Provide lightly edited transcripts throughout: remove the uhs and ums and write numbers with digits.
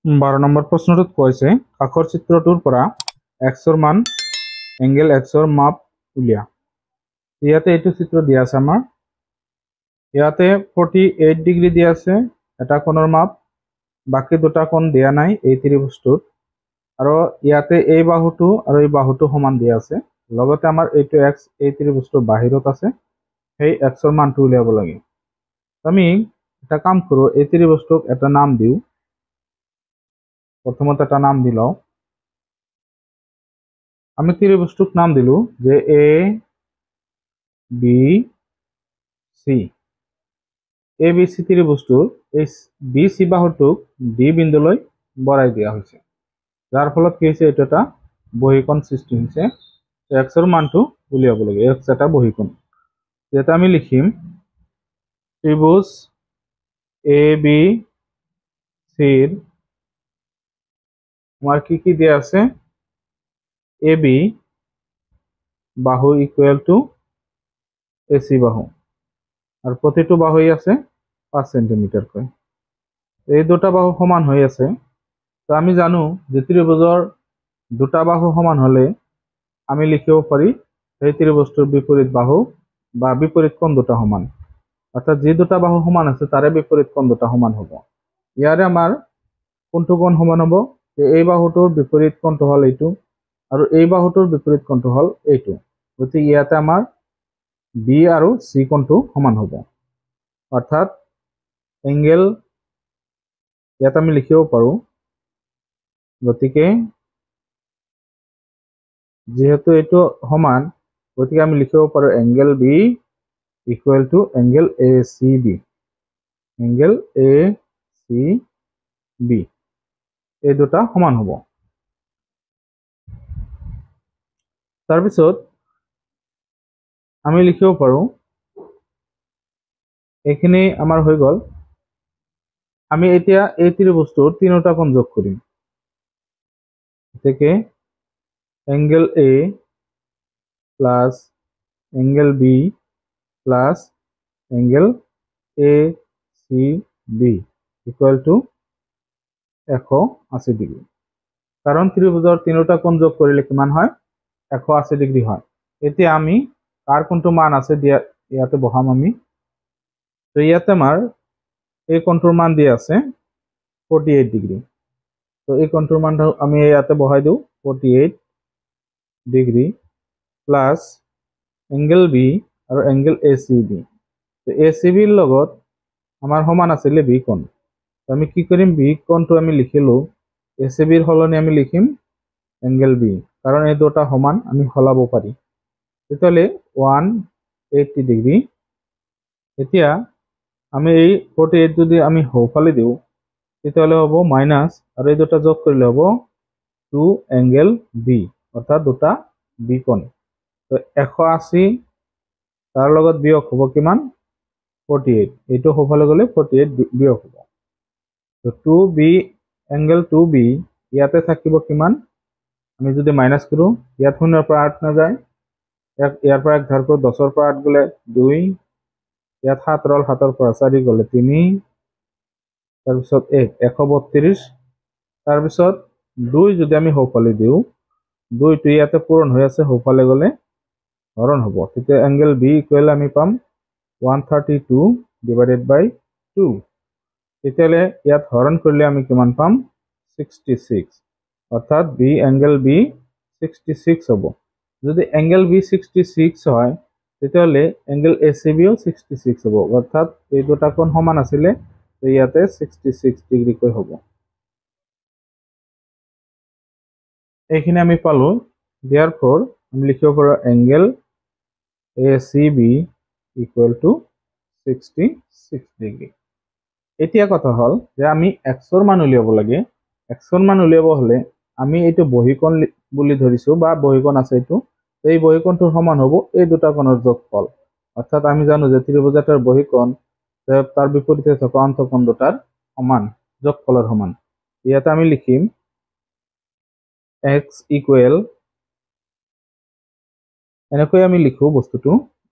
12 number প্ৰশ্নটোত কৈছে কাষৰ চিত্ৰটোৰ পৰা এক্সৰ মান এংগেল এক্সৰ মাপ উলিয়া। ইয়াতে এইটো চিত্ৰ দিয়া আছে আমাৰ। ইয়াতে 48 ডিগ্ৰী দিয়া আছে এটা কোণৰ মাপ, বাকি দুটা কোণ দিয়া নাই এই ত্ৰিভুজটোত। আৰু ইয়াতে এই বাহুটো আৰু এই বাহুটো সমান দিয়া আছে। লগতে আমাৰ এইটো এক্স এই ত্ৰিভুজটোৰ বাহিৰত আছে, সেই এক্সৰ মানটো উলিয়াব লাগে। আমি এটা কাম কৰোঁ, এই ত্ৰিভুজটোক এটা নাম দিওঁ। প্ৰথমতে এটা নাম দি লওঁ। আমি ত্ৰিভুজটোক নাম দিলোঁ যে এ বি চি। এ বি চি ত্ৰিভুজটোৰ এই বি চি বাহুটোক ডি বিন্দুলৈ বঢ়াই দিয়া হৈছে, যাৰ ফলত কি হৈছে, এইটো এটা বহিকোণ সৃষ্টি হৈছে। এক্সৰ মানটো উলিয়াব লাগে। এক্স এটা বহিকোণ। ইয়াতে আমি লিখিম ত্ৰিভুজ এ বি চিৰ আমাৰ কি দিয়া আছে, এ বি বাহু ইকুৱেল টু এ চি বাহু, আৰু প্ৰতিটো বাহুই আছে 5 সেন্টিমিটাৰকৈ। এই দুটা বাহু সমান হৈ আছে। তো আমি জানো যে ত্ৰিভুজৰ দুটা বাহু সমান হলে আমি লিখিব পাৰি সেই ত্ৰিভুজটোৰ বিপৰীত বাহু বা বিপৰীত কোণ দুটা সমান। অৰ্থাৎ যে দুটা বাহু সমান আছে তাৰে বিপৰীত কোণ দুটা সমান হ'ব। ইয়াৰে আমাৰ কোনটো কোণ সমান হ'ব, যে এই বাহুটোৰ বিপৰীত কোণটো হ'ল এইটো, আৰু এই বাহুটোৰ বিপৰীত কোণটো হ'ল এইটো। গতিকে ইয়াতে আমাৰ বি আৰু চি কোণটো সমান হ'ব। অৰ্থাৎ এংগেল ইয়াত আমি লিখিব পাৰোঁ, গতিকে যেহেতু এইটো সমান, গতিকে আমি লিখিব পাৰোঁ angle B equal to angle A C B. Angle A C B এই দুটা সমান হ'ব। তাৰপিছত আমি লিখিব পাৰোঁ, এইখিনি আমাৰ হৈ গ'ল। আমি এতিয়া এই ত্ৰিভুজটোৰ তিনিটা কোণ যোগ কৰিম। গতিকে angle A plus angle B plus angle A C B equal to 180 degree. কাৰণ ত্ৰিভুজৰ তিনিটা কোণ যোগ কৰিলে কিমান হয়, 180 ডিগ্ৰী হয়। এতিয়া আমি কাৰ কোণটো মান আছে দিয়া ইয়াতে বহাম আমি। তো ইয়াতে আমাৰ এই কোণটোৰ মান দিয়া আছে 48 ডিগ্ৰী। তো এই কোণটোৰ মানটো আমি ইয়াতে বহাই দিওঁ 48 ডিগ্ৰী প্লাস এংগেল বি আৰু এংগেল এ চি বি। তো এ চি বিৰ লগত আমাৰ সমান আছিলে বি কোণ। আমি কি কৰিম, বি কোণটো আমি লিখিলোঁ, এ চি বিৰ সলনি আমি লিখিম এংগেল বি, কাৰণ এই দুটা সমান আমি সলাব পাৰি। তেতিয়াহ'লে 180 ডিগ্ৰী। এতিয়া আমি এই 48 যদি আমি সোঁফালে দিওঁ তেতিয়াহ'লে হ'ব মাইনাস, আৰু এই দুটা যোগ কৰিলে হ'ব 2 এংগেল বি, অৰ্থাৎ দুটা বি কোণ। তো 180 তাৰ লগত বিয়োগ হ'ব কিমান, 48। এইটো সোঁফালে গ'লে 48 বিয়োগ হ'ব। তো 2b এংগেল 2b ইয়াতে থাকিব কিমান, আমি যদি মাইনাস কৰোঁ, ইয়াত 0ৰ পৰা 8 নাযায়, ইয়াৰ পৰা 1 ধাৰ কৰোঁ, 10ৰ পৰা 8 গ'লে 2, ইয়াত 7 ৰল, 7ৰ পৰা 4 গ'লে 3, তাৰপিছত 132। তাৰপিছত 2 যদি আমি সোঁফালে দিওঁ, 2টো ইয়াতে পূৰণ হৈ আছে, সোঁফালে গ'লে হৰণ হ'ব। তেতিয়া এংগেল বি ইকুৱেল আমি পাম 132 ডিভাইডেড বাই 2। তেতিয়াহ'লে ইয়াত হৰণ কৰিলে আমি কিমান পাম, 66। অৰ্থাৎ বি এংগেল বি 66 হ'ব। যদি এংগেল বি 66 হয় তেতিয়াহ'লে এংগেল এ চি বিও 66 হ'ব। অৰ্থাৎ এই দুটা কোণ সমান আছিলে, ইয়াতে 66 ডিগ্ৰীকৈ হ'ব। এইখিনি আমি পালোঁ। therefore আমি লিখিব পাৰোঁ angle A C B equal to 66 degree. এতিয়া কথা হ'ল যে আমি এক্সৰ মান উলিয়াব লাগে। এক্সৰ মান উলিয়াব হ'লে আমি এইটো বহিকোণ বুলি ধৰিছোঁ, বা বহিকোণ আছে এইটো। এই বহিকোণটোৰ সমান হ'ব এই দুটা কোণৰ যোগফল। অৰ্থাৎ আমি জানো যে ত্ৰিভুজ এটাৰ বহিকোণ তাৰ বিপৰীতে থকা অন্তঃকোণ দুটাৰ সমান, যোগফলৰ সমান। ইয়াতে আমি লিখিম এক্স ইকুৱেল, এনেকৈ আমি লিখোঁ বস্তুটো,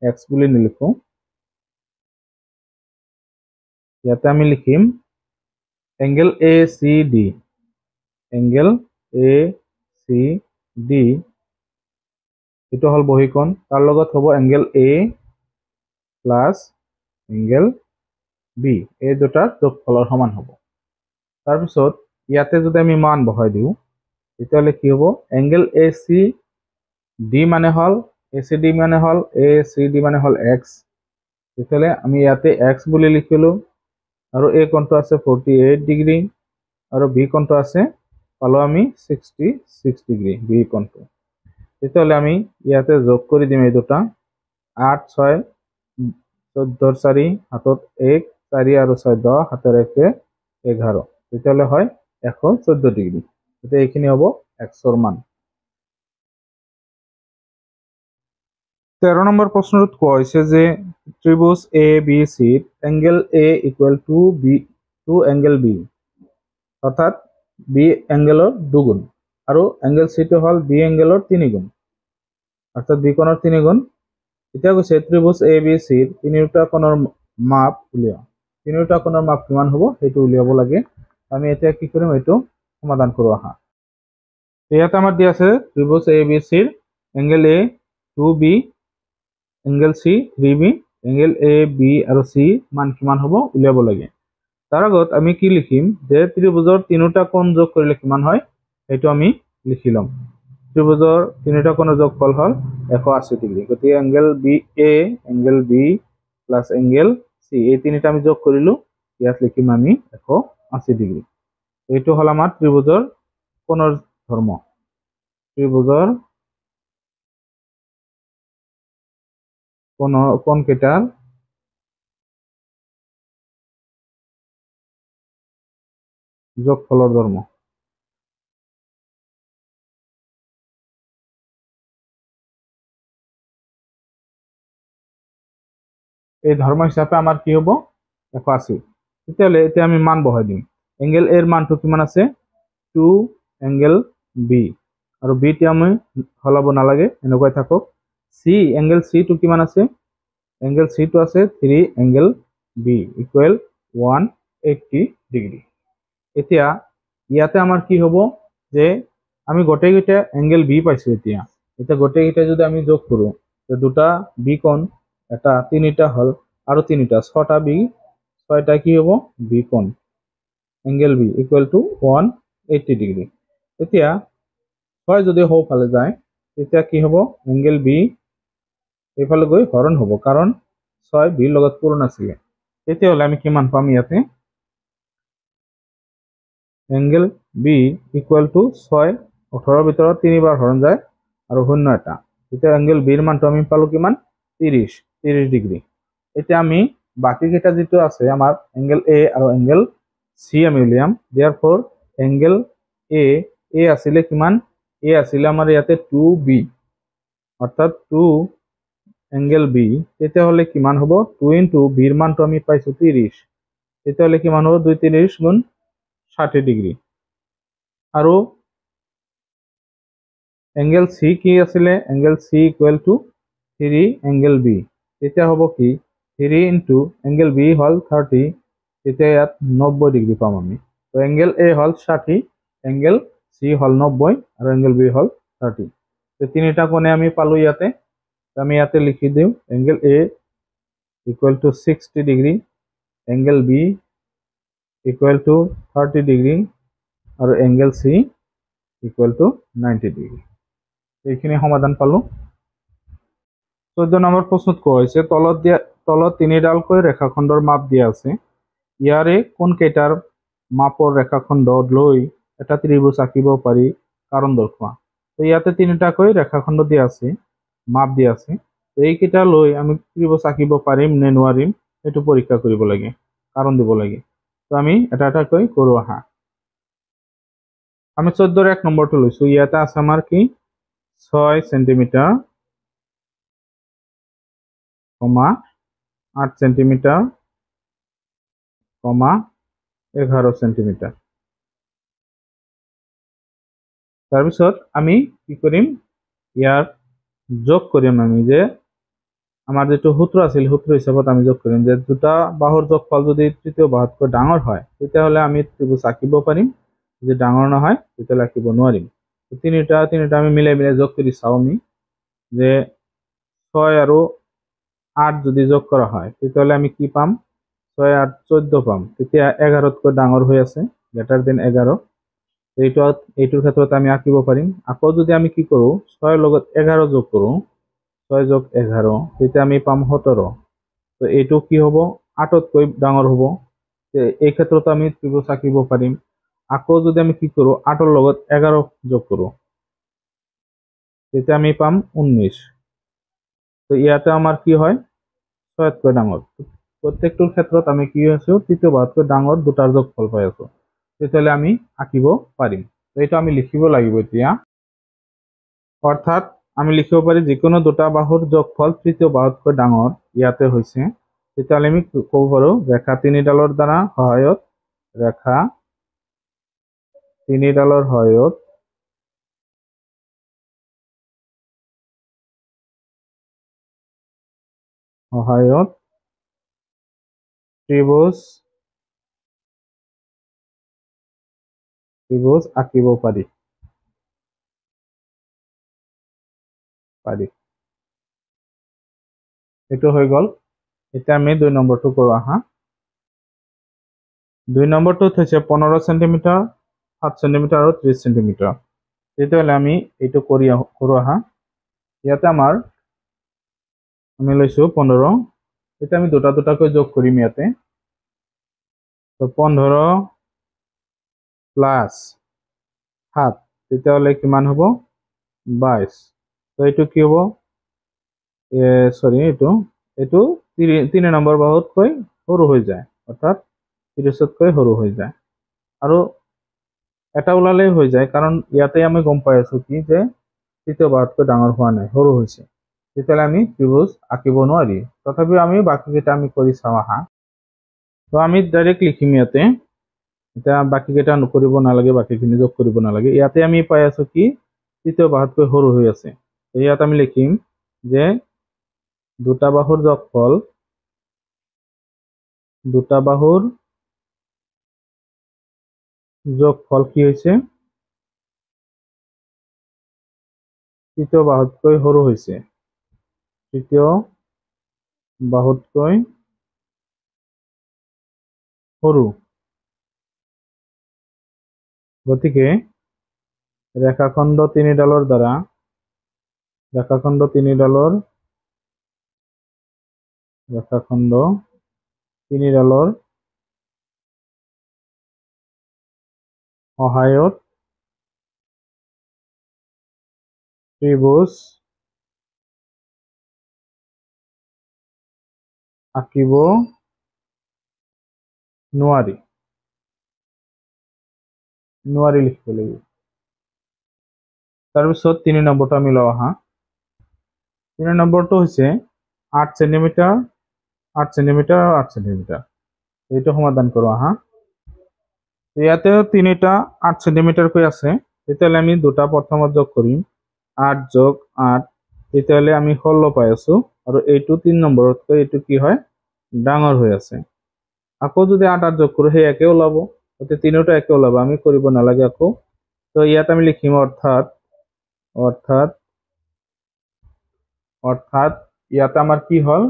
এক্স বুলি নিলিখোঁ। ইয়াতে আমি লিখিম angle A C D angle A C D এইটো হল বহীকোণ তাৰ লগত হ'ব angle A plus angle B এই দুটাৰ যোগফলৰ সমান হ'ব তাৰপিছত ইয়াতে যদি আমি মান বহাই দিওঁ তেতিয়াহ'লে কি হ'ব এংগেল এ চি ডি মানে হল এ চি ডি মানে হল এ চি ডি মানে হল এক্স তেতিয়াহ'লে আমি ইয়াতে এক্স বুলি লিখিলোঁ আৰু এ কোণটো আছে 48 ডিগ্ৰী আৰু বি কোণটো আছে পালো আমি 66 ডিগ্ৰী বি কোণটো তেতিয়াহ'লে আমি ইয়াতে যোগ কৰি দিম এই দুটা 8 6 14 4 হাতত 1 4 আৰু 6 10 হাতৰ 1 11 তেতিয়াহ'লে হয় 114 ডিগ্ৰী তেতিয়া এইখিনি হ'ব এক্সৰ মান 13 নম্বৰ প্ৰশ্নটোত কোৱা হৈছে যে ত্ৰিভুজ A B C angle A equal to angle B অৰ্থাৎ বি এংগেলৰ দুগুণ আৰু এংগেল চিটো হল বি এংগেলৰ তিনিগুণ অৰ্থাৎ বি কোণৰ তিনিগুণ এতিয়া কৈছে ত্ৰিভুজ এ বি চিৰ তিনিটা কোণৰ মাপ উলিয়াও তিনিটা কোণৰ মাপ কিমান হ'ব সেইটো উলিয়াব লাগে আমি এতিয়া কি কৰিম এইটো সমাধান কৰো আহা ইয়াতে আমাৰ দিয়া আছে ত্ৰিভুজ এ বি চিৰ angle A 2b angle C 3b angle A B আৰু চি মান কিমান হ'ব উলিয়াব লাগে তাৰ আগত আমি কি লিখিম যে ত্ৰিভুজৰ তিনিটা কোণ যোগ কৰিলে কিমান হয় সেইটো আমি লিখি লম ত্ৰিভুজৰ তিনিটা কোণৰ যোগফল হল 180 ডিগ্ৰী গতিকে angle B A angle B plus angle সি এই তিনিটা আমি যোগ কৰিলো ইয়াত লিখিম আমি 180 ডিগ্ৰী এইটো হল আমাৰ ত্ৰিভুজৰ কোণৰ ধৰ্ম ত্ৰিভুজৰ কোণ কেইটাৰ যোগফলৰ ধৰ্ম এই ধৰ্ম হিচাপে আমাৰ কি হ'ব 180 তেতিয়াহ'লে এতিয়া আমি মান বহাই দিম এংগেল এৰ মানটো কিমান আছে 2 এংগেল বি আৰু বি টি আমি হলাব নালাগে এনেকৈ থাকক সি এংগেল সি টো কিমান আছে এংগেল সি টো আছে 3 এংগেল বি ইকুৱেল 180 ডিগ্ৰী এতিয়া ইয়াতে আমাৰ কি হ'ব যে আমি গোটেইকেইটা এংগেল বি পাইছো এতিয়া গোটেইকেইটা যদি আমি যোগ কৰো দুটা বি কোণ এটা তিনিটা হল আৰু তিনিটা ছটা বি ছয়টা কি হ'ব বি কোণ angle B equal to 180 degree এতিয়া ছয় যদি সোঁফালে যায় তেতিয়া কি হ'ব এংগেল বি এইফালে গৈ হৰণ হ'ব কাৰণ 6 বিৰ লগত পূৰণ আছিলে তেতিয়াহ'লে আমি কিমান পাম ইয়াতে এংগেল বি ইকুৱেল টু 6 18 ভিতৰত 3 বাৰ হৰণ যায় আৰু 0 এটা তেতিয়া এংগেল বিৰ মানটো আমি পালো কিমান 30 ডিগ্ৰী এতিয়া আমি বাকি কেইটা যেটো আছে আমাৰ এংগেল এ আৰু এংগেল সি আমি উলিয়াম therefore এংগেল এ আছিলে কিমান এ আছিলে আমাৰ ইয়াতে 2b অৰ্থাৎ 2 এংগেল বি তেতিয়াহ'লে কিমান হ'ব 2 ইনটু বিৰ মানটো আমি পাইছো 30 তেতিয়াহ'লে কিমান হ'ব 2 30 গুণ 60 ডিগ্ৰী আৰু এংগেল সি কি আছিলে angle C equal to 3 angle B তেতিয়া হ'ব কি 3 ইনটু এংগেল বি হল 30 তেতিয়া ইয়াত 90 ডিগ্ৰী পাম আমি তো এংগেল এ হল 60 এংগেল সি হল 90 আৰু এংগেল বি হল 30 তো তিনিটা কোণে আমি পালো ইয়াতে আমি ইয়াতে লিখি দিওঁ angle A equal to 60 degree angle B equal to 30 degree আৰু angle C equal to 90 degree এইখিনি সমাধান পালো 14 নম্বৰ প্ৰশ্নত কোৱা হৈছে তলত তিনিডালকৈ ৰেখাখণ্ডৰ মাপ দিয়া আছে ইয়াৰে কোন কেইটাৰ মাপৰ ৰেখাখণ্ড লৈ এটা ত্ৰিভুজ আঁকিব পাৰি কাৰণ দৰ্শোৱা তো ইয়াতে তিনিটাকৈ ৰেখাখণ্ড দিয়া আছে মাপ দিয়া আছে এইকেইটা লৈ আমি ত্ৰিভুজ আঁকিব পাৰিম নে নোৱাৰিম সেইটো পৰীক্ষা কৰিব লাগে কাৰণ দিব লাগে তো আমি এটা এটাকৈ কৰো আহা আমি 14 এক নম্বৰটো লৈছো ইয়াতে আছে আমাৰ কি 6 সেন্টিমিটাৰ, 8 সেন্টিমিটাৰ, 11 সেন্টিমিটাৰ তাৰপিছত আমি কি কৰিম ইয়াৰ যোগ কৰিম আমি যে আমাৰ যেটো সূত্ৰ আছিল সূত্ৰ হিচাপত আমি যোগ কৰিম যে দুটা বাহুৰ যোগফল যদি তৃতীয় বাহুতকৈ ডাঙৰ হয় তেতিয়াহ'লে আমি ত্ৰিভুজ আঁকিব পাৰিম যদি ডাঙৰ নহয় তেতিয়াহ'লে আঁকিব নোৱাৰিম। তিনিটা আমি মিলাই যোগ কৰি চাওঁ আমি যে 6 আৰু 8 যদি যোগ কৰা হয় তেতিয়াহ'লে আমি কি পাম? 6 8 14 পাম। তেতিয়া 11তকৈ ডাঙৰ হৈ আছে, গ্ৰেটাৰ দেন 11। এইটোৰ ক্ষেত্ৰত আমি আঁকিব পাৰিম। আকৌ যদি আমি কি কৰোঁ 6 লগত 11 যোগ কৰোঁ, 6 যোগ 11 তেতিয়া আমি পাম 17। তো এইটো কি হ'ব? 8তকৈ ডাঙৰ হ'ব। এই ক্ষেত্ৰত আমি ত্ৰিভুজ আঁকিব পাৰিম। আকৌ যদি আমি কি কৰোঁ 8ৰ লগত 11 যোগ কৰোঁ তেতিয়া আমি পাম 19। তো ইয়াতে আমাৰ কি হয়? 6তকৈ ডাঙৰ। প্ৰত্যেকটোৰ ক্ষেত্ৰত আমি কি আছো? তৃতীয় বাহুতকৈ ডাঙৰ দুটাৰ যোগফল পাই আছো। তেতিয়াহ'লে আমি আঁকিব পাৰিম। এইটো আমি লিখিব লাগিব এতিয়া। অৰ্থাৎ আমি লিখিব পাৰি যিকোনো দুটা বাহুৰ যোগফল তৃতীয় বাহুতকৈ ডাঙৰ ইয়াতে হৈছে। তেতিয়াহ'লে আমি ক'ব পাৰো ৰেখা তিনিডালৰ দ্বাৰা সহায়ত ত্ৰিভুজ আঁকিব পাৰি। এইটো হৈ গ'ল। এতিয়া আমি 2 নম্বৰটো কৰোঁ আহা। 2 নম্বৰটোত হৈছে 15 সেন্টিমিটাৰ, 7 সেন্টিমিটাৰ আৰু 30 সেন্টিমিটাৰ। তেতিয়াহ'লে আমি এইটো কৰোঁ আহা। ইয়াতে আমি লৈছোঁ 15। এতিয়া আমি দুটাকৈ যোগ কৰিম ইয়াতে। তো 15 প্লাছ 7 তেতিয়াহ'লে কিমান হ'ব? 22। তো এইটো কি হ'ব? এইটো 3 নম্বৰ বাহুতকৈ সৰু হৈ যায়, অৰ্থাৎ 30তকৈ সৰু হৈ যায়। আৰু এটা ওলালেই হৈ যায়, কাৰণ ইয়াতে আমি গম পাই আছো কি যে তৃতীয় বাহুতকৈ ডাঙৰ হোৱা নাই, সৰু হৈছে। তেতিয়াহ'লে আমি ত্ৰিভুজ আঁকিব নোৱাৰি। তথাপিও আমি বাকীকেইটা আমি কৰি চাওঁ আহা। তো আমি ডাইৰেক্ট লিখিম ইয়াতে। এতিয়া বাকীকেইটা নকৰিব নালাগে, বাকীখিনি যোগ কৰিব নালাগে। ইয়াতে আমি পাই আছো কি তৃতীয় বাহুতকৈ সৰু হৈ আছে। ইয়াত আমি লিখিম যে দুটা বাহুৰ যোগফল কি হৈছে? তৃতীয় বাহুতকৈ সৰু হৈছে। গতিকে ৰেখাখণ্ড তিনিডালৰ সহায়ত ত্ৰিভুজ আঁকিব নোৱাৰি লিখিব লাগিব। তাৰপিছত 3 নম্বৰটো আমি লওঁ আহা। 3 নম্বৰটো হৈছে 8 সেন্টিমিটাৰ, 8 সেন্টিমিটাৰ আৰু 8 সেন্টিমিটাৰ। এইটো সমাধান কৰোঁ আহা। ইয়াতে তিনিটা 8 সেন্টিমিটাৰকৈ আছে। তেতিয়াহ'লে আমি দুটা প্ৰথমত যোগ কৰিম। 8 যোগ 8 তেতিয়াহ'লে আমি 16 পাই আছো। আৰু এইটো 3 নম্বৰতকৈ এইটো কি হয়? ডাঙৰ হৈ আছে। আকৌ যদি 8 যোগ কৰোঁ সেই একে ওলাব। গতিকে তিনিটা একে ওলাব, আমি কৰিব নালাগে আকৌ। তো ইয়াত আমি লিখিম অৰ্থাৎ ইয়াতে আমাৰ কি হ'ল?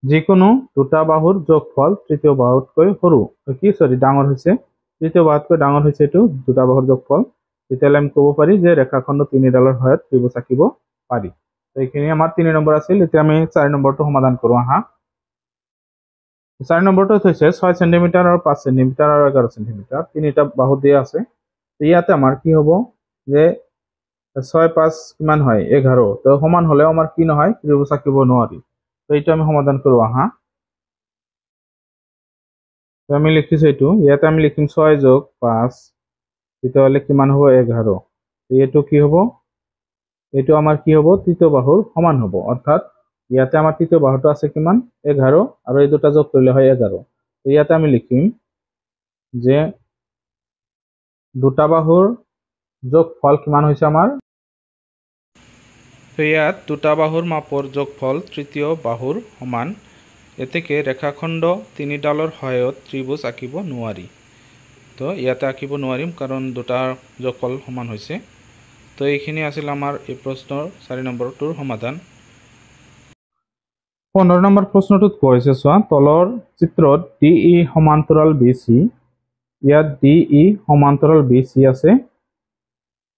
যিকোনো দুটা বাহুৰ যোগফল তৃতীয় বাহুতকৈ ডাঙৰ হৈছে। তৃতীয় বাহুতকৈ ডাঙৰ হৈছে এইটো দুটা বাহুৰ যোগফল। তেতিয়াহ'লে আমি ক'ব পাৰি যে ৰেখাখণ্ড তিনিডালৰ সহায়ত ত্ৰিভুজ আঁকিব পাৰি। এইখিনি আমাৰ 3 নম্বৰ আছিল। এতিয়া আমি 4 নম্বৰটো সমাধান কৰোঁ আহা। 4 নম্বৰটোত হৈছে 6 সেন্টিমিটাৰ আৰু 5 সেন্টিমিটাৰ আৰু 11 সেন্টিমিটাৰ। তিনিটা বাহু দিয়া আছে। ইয়াতে আমাৰ কি হ'ব যে 6 5 কিমান হয়? 11। তো সমান হ'লেও আমাৰ কি নহয়? ত্ৰিভুজ আঁকিব নোৱাৰি। তো এইটো আমি সমাধান কৰোঁ আহা। তো আমি লিখিছোঁ এইটো। ইয়াতে আমি লিখিম 6 যোগ 5 তেতিয়াহ'লে কিমান হ'ব? 11। এইটো কি হ'ব? এইটো আমাৰ কি হ'ব? তৃতীয় বাহুৰ সমান হ'ব। অৰ্থাৎ ইয়াতে আমাৰ তৃতীয় বাহুটো আছে কিমান? 11 আৰু এই দুটা যোগ কৰিলে হয় 11। তো ইয়াতে আমি লিখিম যে দুটা বাহুৰ যোগফল কিমান হৈছে আমাৰ? তো ইয়াত দুটা বাহুৰ মাপৰ যোগফল তৃতীয় বাহুৰ সমান। এতেকে ৰেখাখণ্ড তিনিডালৰ সহায়ত ত্ৰিভুজ আঁকিব নোৱাৰি। তো ইয়াতে আঁকিব নোৱাৰিম কাৰণ দুটাৰ যোগফল সমান হৈছে। তো এইখিনি আছিল আমাৰ এই প্ৰশ্নৰ 4 নম্বৰটোৰ সমাধান। 15 নম্বৰ প্ৰশ্নটোত কৈছে চোৱা, তলৰ চিত্ৰত DE সমান্তৰাল BC, ইয়াত DE সমান্তৰাল BC আছে,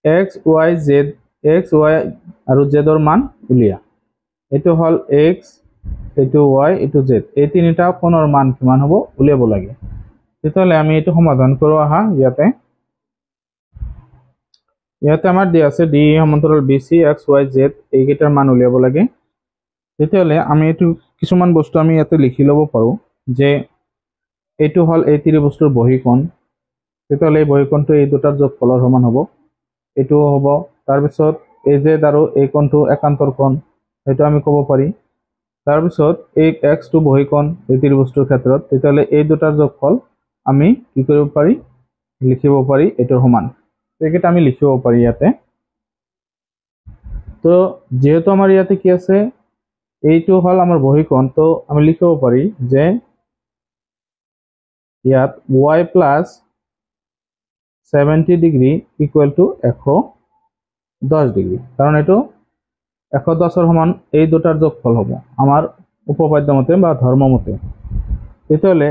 X Y আৰু Z ৰ মান উলিয়া। এইটো হল X, এইটো Y, এইটো Z, এই তিনিটা কোণৰ মান কিমান হ'ব উলিয়াব লাগে। তেতিয়াহ'লে আমি এইটো সমাধান কৰো আহা। ইয়াতে আমাৰ দিয়া আছে DE সমান্তৰাল BC, X Y Z এইকেইটাৰ মান উলিয়াব লাগে। তেতিয়াহ'লে আমি এইটো কিছুমান বস্তু আমি ইয়াতে লিখি ল'ব পাৰো যে এইটো হল এই ত্ৰিভুজটোৰ বহিকোণ। তেতিয়াহ'লে এই বহিকোণটো এই দুটাৰ যোগফলৰ সমান হ'ব, এইটো হ'ব। তাৰপিছত এই Z আৰু এই কোণটো একান্তৰ কোণ, সেইটো আমি ক'ব পাৰি। তাৰপিছত এই X টো বহিকোণ এই ত্ৰিভুজটোৰ ক্ষেত্ৰত, তেতিয়াহ'লে এই দুটাৰ যোগফল আমি কি কৰিব পাৰি, লিখিব পাৰি এইটোৰ সমান। এইকেইটা আমি লিখিব পাৰি ইয়াতে। তো যেহেতু আমাৰ ইয়াতে কি আছে, এইটো হল আমাৰ বহিকোণ, তো আমি লিখিব পাৰি যে ইয়াত y plus 70 degree equal to 110 degree, কাৰণ এইটো 110ৰ সমান এই দুটাৰ যোগফল হ'ব আমাৰ উপপাদ্য মতে বা ধৰ্ম মতে। তেতিয়াহ'লে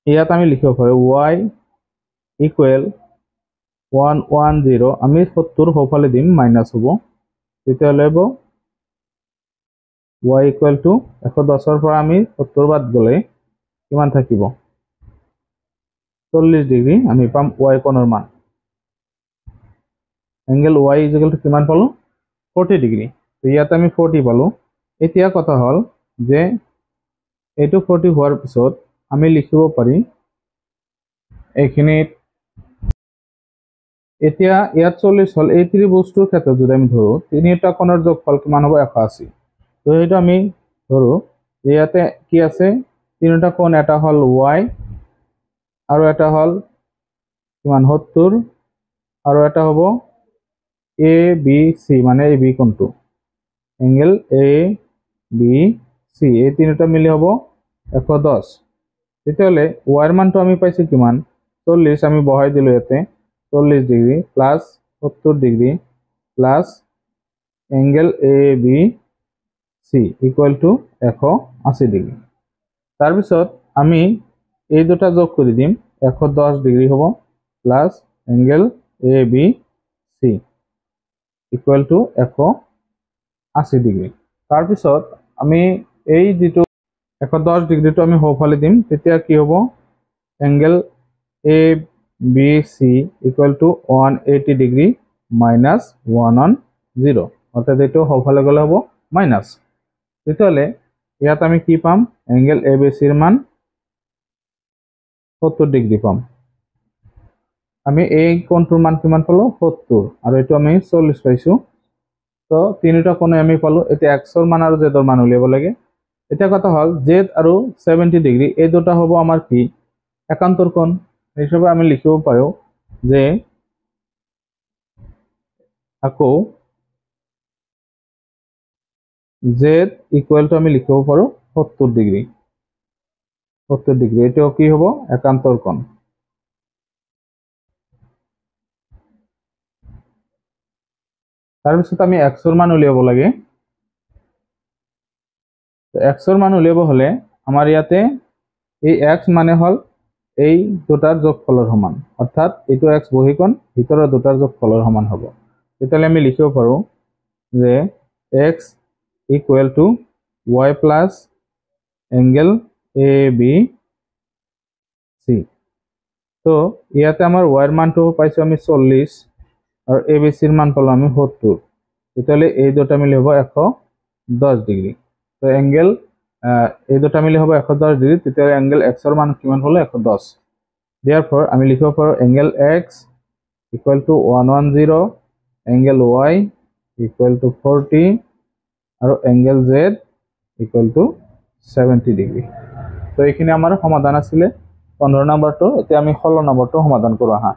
ইয়াত আমি লিখিব পাৰো y ইকুৱেল 110, আমি 70 সোঁফালে দিম, মাইনাছ হ'ব। তেতিয়াহ'লে হ'ব y ইকুৱেল টু 110ৰ পৰা আমি 70 বাদ গ'লে কিমান থাকিব, 40 ডিগ্ৰী আমি পাম y কোণৰ মান। এংগেল y ইকুৱেল টু কিমান পালো, 40 ডিগ্ৰী। তো ইয়াত আমি 40 পালো। এতিয়া কথা হল যে এইটো 40 হোৱাৰ পিছত আমি লিখিব পাৰি এইখিনিত, এতিয়া ইয়াত 40 হল, এই ত্ৰিভুজটোৰ ক্ষেত্ৰত যদি আমি ধৰো তিনিটা কোণৰ যোগফল কিমান হ'ব, 180। তো সেইটো আমি ধৰো ইয়াতে কি আছে, তিনিটা কোণ, এটা হল y আৰু এটা হল কিমান 70 আৰু এটা হ'ব ABC, মানে এই বি কোণটো, এংগেল ABC, এই তিনিটা মিলি হ'ব 110। তেতিয়াহ'লে y ৰ মানটো আমি পাইছো কিমান, 40, আমি বহাই দিলো ইয়াতে 40 degree plus 70 degree plus angle ABC equal to 180 degree. তাৰপিছত আমি এই দুটা যোগ কৰি দিম, 110 ডিগ্ৰী হ'ব plus angle ABC equal to 180 degree. তাৰপিছত আমি এই যিটো 110 ডিগ্ৰীটো আমি সোঁফালে দিম, তেতিয়া কি হ'ব, angle ABC equal to 180 degree minus 110, অৰ্থাৎ এইটো সোঁফালে গ'লে হ'ব মাইনাছ। তেতিয়াহ'লে ইয়াত আমি কি পাম, এংগেল ABCৰ মান 70 ডিগ্ৰী পাম। আমি এই কোণটোৰ মান কিমান পালো, 70, আৰু এইটো আমি 40 পাইছো। তো তিনিটা কোণে আমি পালো। এতিয়া x ৰ মান আৰু z ৰ মান উলিয়াব লাগে। এতিয়া কথা হল z আৰু 70 ডিগ্ৰী এই দুটা হ'ব আমাৰ কি, একান্তৰ কোণ। হিচাপে আমি লিখিব পাৰো যে আকৌ z ইকুৱেল টু আমি লিখিব পাৰো 70 ডিগ্ৰী, 70 ডিগ্ৰী, এটাও কি হ'ব, একান্তৰ কোণ। তাৰপিছত আমি x ৰ মান উলিয়াব লাগে। x ৰ মান উলিয়াব হলে আমাৰ ইয়াতে এই x মানে হল এই দুটাৰ যোগফলৰ সমান, অৰ্থাৎ এইটো x বহিকোণ, ভিতৰৰ দুটাৰ যোগফলৰ সমান হ'ব। তেতিয়াহ'লে আমি লিখিব পাৰো যে x equal to y plus angle ABC। তো ইয়াতে আমাৰ y ৰ মানটো পাইছো আমি 40 আৰু ABC ৰ মান পালো আমি 70। তেতিয়াহ'লে এই দুটা মিলি হ'ব 110 ডিগ্ৰী। তো এংগেল এই দুটা মিলি হ'ব 110 ডিগ্ৰী। তেতিয়াহ'লে এংগেল x ৰ মান কিমান হলো, 110। therefore আমি লিখিব পাৰো angle x equal to 110, angle y equal to 40 আৰু angle z equal to 70 degree. তো এইখিনি আমাৰ সমাধান আছিলে 15 নম্বৰটো। এতিয়া আমি 16 নম্বৰটো সমাধান কৰো আহা।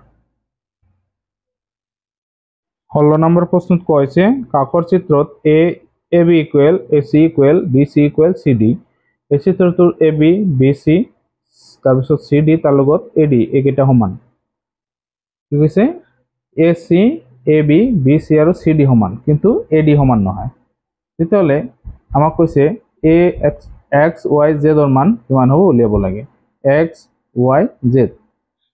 16 নম্বৰ প্ৰশ্নত কৈছে কাষৰ চিত্ৰত AB equal AC equal BC equal CD, এই চিত্ৰটোৰ AB BC তাৰপিছত CD তাৰ লগত AD এইকেইটা সমান কি কৈছে AC AB BC আৰু CD সমান কিন্তু AD সমান নহয় তেতিয়াহ'লে আমাক কৈছে X Y Z ৰ মান কিমান হ'ব উলিয়াব লাগে X Y Z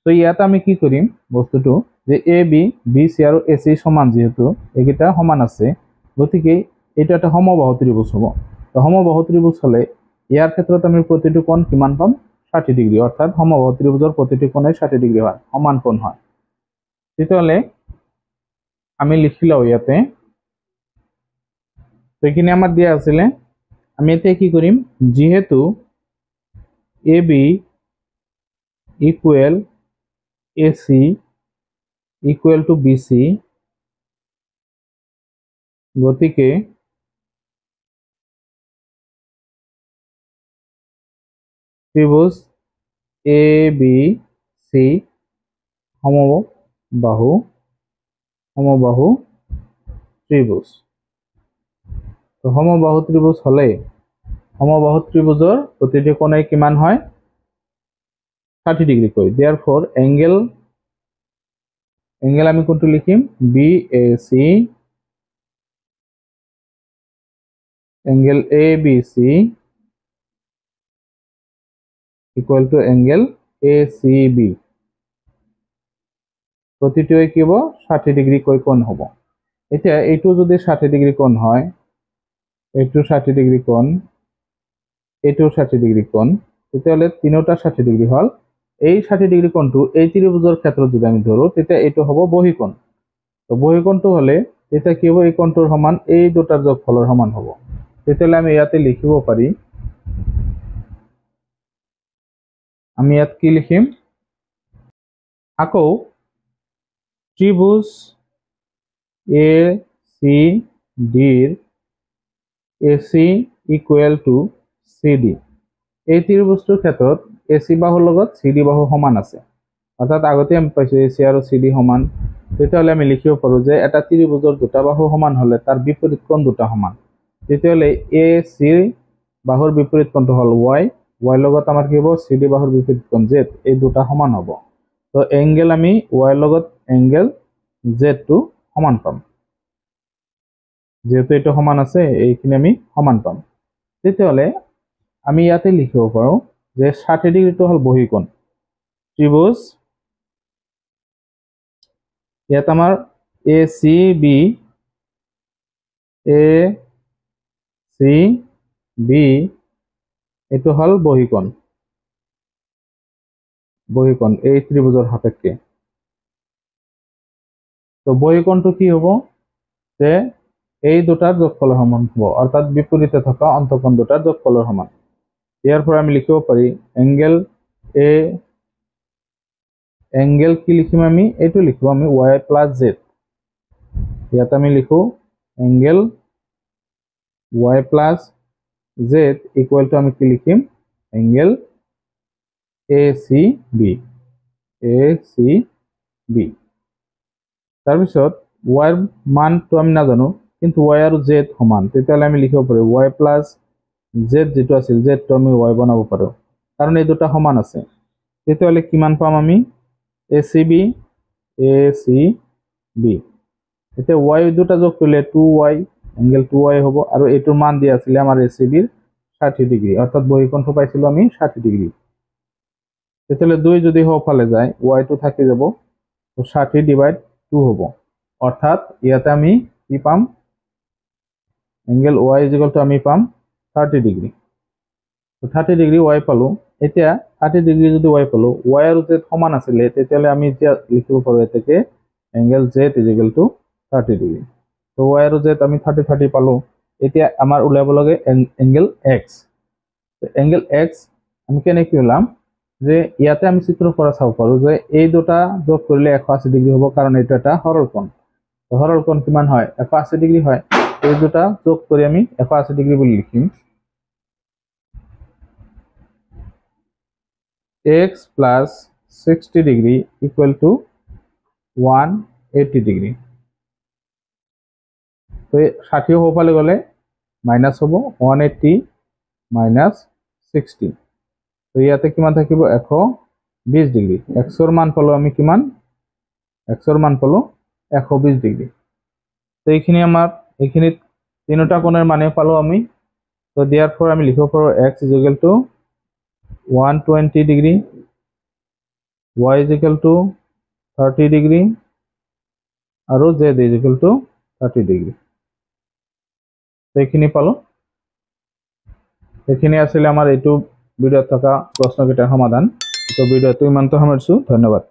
তো ইয়াত আমি কি কৰিম বস্তুটো যে AB BC আৰু AC সমান যেহেতু এইকেইটা সমান আছে গতিকে এটা একটা সমবাহু ত্রিভুজ হ'ব তো সমবাহু ত্রিভুজ হলে ইয়াৰ ক্ষেত্ৰত আমি প্ৰতিটো কোণ কিমান পাম 60 ডিগ্ৰী অৰ্থাৎ সমবাহু ত্ৰিভুজৰ প্ৰতিটো কোণে 60 ডিগ্ৰী হয় সমান কোণ হয় তেতিয়াহ'লে আমি লিখি লওঁ ইয়াতে তো এখানে আমাৰ দিয়া আছিল আমি এতিয়া কি কৰিম যেহেতু AB equal AC equal to BC গতিকে ত্ৰিভুজ ABC সমবাহু ত্ৰিভুজ তো সমবাহু ত্ৰিভুজ হলে সমবাহু ত্ৰিভুজৰ প্ৰতিটো কোণে কিমান হয় 60 ডিগ্ৰী কৰি therefore angle আমি কোনটো লিখিম BAC angle ABC equal to angle ACB প্ৰতিটোৱে কি হ'ব 60 ডিগ্ৰী কৈ কোণ হ'ব এতিয়া এইটো যদি 60 ডিগ্ৰী কোণ হয় এইটো 60 ডিগ্ৰী কোণ এইটো 60 ডিগ্ৰী কোণ তেতিয়াহ'লে তিনিটা 60 ডিগ্ৰী হ'ল এই 60 ডিগ্ৰী কোণটো এই ত্ৰিভুজৰ ক্ষেত্ৰত যদি আমি ধৰো তেতিয়া এইটো হ'ব বহিকোণ তো বহিকোণটো হ'লে তেতিয়া কি হ'ব এই কোণটোৰ সমান এই দুটাৰ যোগফলৰ সমান হ'ব তেতিয়াহ'লে আমি ইয়াতে লিখিব পাৰি আমি ইয়াত কি লিখিম আকৌ ত্ৰিভুজ ACD AC equal to CD এই ত্ৰিভুজটোৰ ক্ষেত্ৰত AC বাহুৰ লগত CD বাহু সমান আছে অৰ্থাৎ আগতে আমি পাইছো AC আৰু CD সমান তেতিয়াহ'লে আমি লিখিব পাৰো যে এটা ত্ৰিভুজৰ দুটা বাহু সমান হলে তাৰ বিপৰীত কোণ দুটা সমান তেতিয়াহ'লে AC বাহুৰ বিপৰীত কোণটো হ'ল Y লগত আমাৰ কি হ'ব CD বাহুৰ বিপৰীত কোণ Z এই দুটা সমান হ'ব তো এংগেল আমি Y লগত এংগেল Z টো সমান পাম যেহেতু এটা সমান আছে এইখিনি আমি সমান পাম তেতিয়াহ'লে আমি ইয়াতে লিখিব পাৰো যে 60 ডিগ্ৰীটো হ'ল বহিকোণ ত্ৰিভুজ ইয়াত আমাৰ ACB এইটো হ'ল বহিকোণ এই ত্ৰিভুজৰ সাপেক্ষে তো বহিকোণটো কি হ'ব যে এই দুটাৰ যোগফলৰ সমান হ'ব অৰ্থাৎ বিপৰীতে থকা অন্তঃকোণ দুটাৰ যোগফলৰ সমান ইয়াৰ পৰা আমি লিখিব পাৰি এংগেল কি লিখিম আমি এইটো লিখিব আমি Y প্লাস Z ইয়াত আমি লিখো angle Y plus Z equal to আমি কি লিখিম এংগেল ACB তাৰপিছত Y ৰ মানটো আমি নাজানো কিন্তু Y আৰু Z সমান তেতিয়াহ'লে আমি লিখিব পাৰো Y প্লাস Z যেটো আছিল Z টো আমি Y বনাব পাৰো কাৰণ এই দুটা সমান আছে তেতিয়াহ'লে কিমান পাম আমি ACB এতিয়া Y দুটা যোগ কৰিলে 2Y এংগেল 2Y হ'ব আৰু এইটোৰ মান দিয়া আছিল আমাৰ ACB ৰ 60 ডিগ্ৰী অৰ্থাৎ বহিকোণটো পাইছিলো আমি 60 ডিগ্ৰী তেতিয়াহ'লে 2 যদি হফালে যায় Y টো থাকি যাব তো 60 ডিভাইড 2 হ'ব অৰ্থাৎ ইয়াতে আমি কি পাম এংগেল Y ইকুৱেল টু আমি পাম 30 ডিগ্ৰী তো 30 ডিগ্ৰী Y পালো এতিয়া 30 ডিগ্ৰী যদি Y পালো Y আৰু Z সমান আছিল তেতিয়াহ'লে আমি এতিয়া লিখিব পাৰো এতেকে angle Z equal to 30 degree তো Y আৰু Z আমি 30 পালো এতিয়া আমাৰ উলাব লাগে এংগেল X তো এংগেল X আমি কেনেকৈ উলাম যে ইয়াতে আমি চিত্ৰৰ পৰা চাব পাৰো যে এই দুটা যোগ কৰিলে 180 ডিগ্ৰী হ'ব কাৰণ এইটো এটা সৰল কোণ তো সৰল কোণ কিমান হয় 180 ডিগ্ৰী হয় এই দুটা যোগ কৰি আমি 180 ডিগ্ৰী বুলি লিখিম X plus 60 degree equal to 180 degree তো 60 হফালে গলে মাইনাস হ'ব 180 minus 60 তো ইয়াতে কিমান থাকিব 120 ডিগ্ৰী xৰ মান পালো আমি কিমান xৰ মান পালো 120 ডিগ্ৰী তো এইখিনিত তিনিটা কোণৰ মানে পালো আমি তো দিয়াৰ ফৰ আমি লিখিব পাৰো x = 120 ডিগ্ৰী y = 30 ডিগ্ৰী আৰু z = 30 ডিগ্ৰী তো এইখিনি পালো এইখিনি আছিল আমাৰ এইটো ভিডিঅ'ত থকা প্ৰশ্নকেইটাৰ সমাধান তো ভিডিঅ'টো ইমানতে সামৰিছো ধন্যবাদ